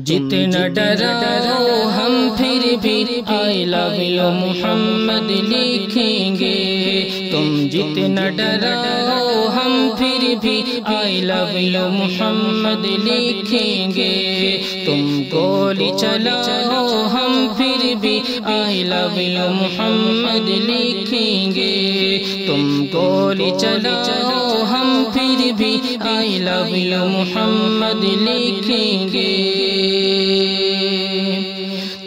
جتنا ڈراؤ ہم پھر بھی آئی لو یو محمد لکھیں گے، تم جتنا ڈراؤ ہم پھر بھی آئی لو یو محمد لکھیں گے، تم گولی چلاؤ ہم پھر بھی آئی لو یو محمد لکھیں گے، تم گولی چلاؤ ہم پھر بھی آئی لو یو محمد لکھیں گے۔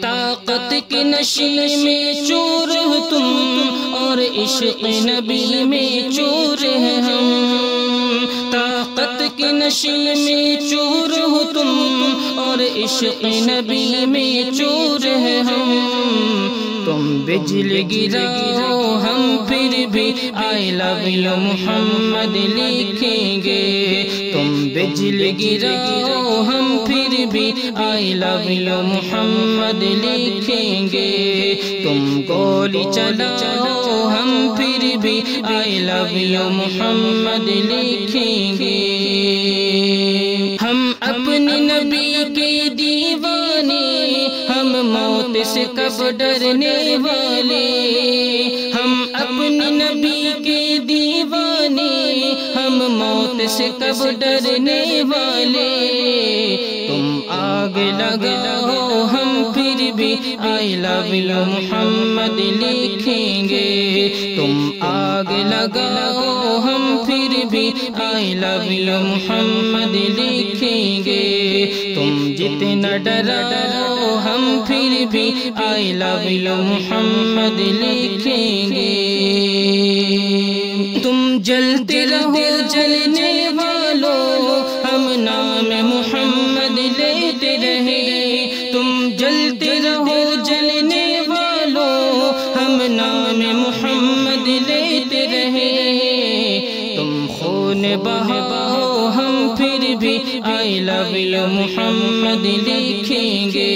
طاقت کی نشے میں چور ہو تم اور عشق نبی میں چور ہیں ہم، طاقت کی نشے میں چور ہو تم اور عشق نبی میں چور ہیں ہم، تم بجلی گراؤ ہم پھر بھی آئی لو یو محمد لکھیں گے، تم بجلی گراؤ ہم پھر بھی آئی لو یو محمد لکھیں گے، تم گولی چلاؤ ہم پھر بھی آئی لو یو محمد لکھیں گے۔ ہم اپنے نبی کے دیوانے، ہم موت سے کب ڈرنے والے، ہم اپنے نبی کے دیوانے، ہم موت سے کب ڈرنے والے، تم آگ لگاؤ ہم پھر بھی آئی لو یو محمد لکھیں گے، تم آگ لگاؤ ہم پھر بھی آئی لو یو محمد لکھیں گے، تم جتنا ڈراؤ ہم پھر بھی آئی لو یو محمد لکھیں گے۔ تم جلتے رہو جلنے والوں، ہم نام محمد لیتے رہے، تم جلتے رہو جلنے والوں، ہم نام محمد لیتے رہے، تم خون بہاؤ ہم پھر بھی آئی لو یو محمد لکھیں گے،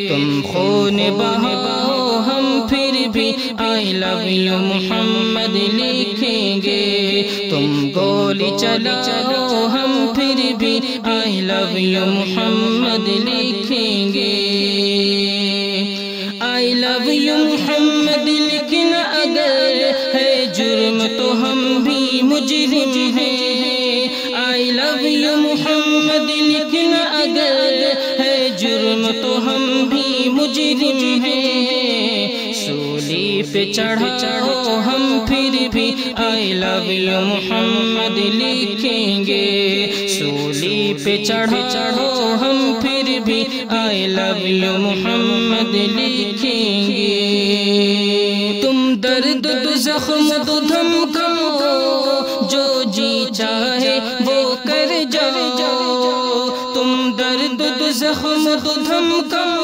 تم خون بہاؤ ہم پھر بھی آئی لو یو محمد لکھیں گے، تم گولی چلاؤ ہم پھر بھی آئی لو یو محمد لکھیں گے۔ آئی لو یو محمد لکھنا اگر ہے جرم تو ہم بھی مجرم ہیں، آئی لو یو محمد لکھنا اگر ہے جرم تو ہم بھی مجرم ہیں، سولی پہ چڑھاؤ ہم پھر بھی آئی لو یو محمد لکھیں گے، سولی پہ چڑھاؤ ہم پھر بھی آئی لو یو محمد لکھیں گے۔ تم درد زخم تو دھمکاؤ، جو جی چاہے وہ کر جاؤ، تم درد زخم تو دھمکاؤ،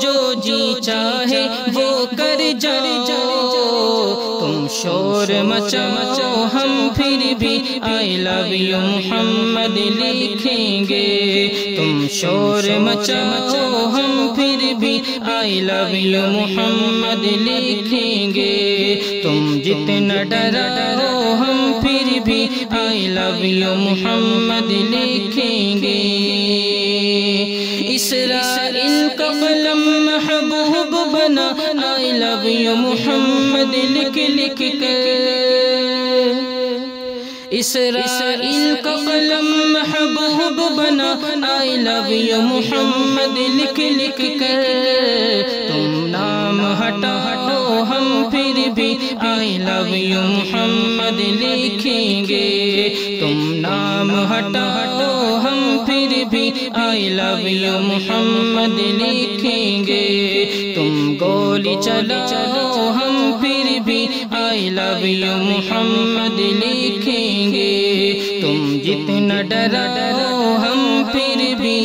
جو جی چاہے وہ کر جاؤ، تم شور مچاؤ ہم پھر بھی آئی لو یو محمد لکھیں گے، تم شور مچاؤ ہم پھر بھی آئی لو یو محمد لکھیں گے، تم جتنا ڈراؤ ہم پھر بھی آئی لو یو محمد لکھیں گے۔ اسرائیل کا قلم محبوب بنا آئی لو یو محمد لکھ لکھ کر، اسرائیل کا قلم محبوب بنا آئی لو یو محمد لکھ لکھ کر، تم نام ہٹاؤ ہم پھر بھی آئی لو یو محمد لکھیں گے، تم نام ہٹاؤ ہم پھر بھی آئی لو یو محمد لکھیں گے، تم گولی چلاؤ ہم پھر بھی آئی لو یو محمد لکھیں گے، تم جتنا ڈراؤ ہم پھر بھی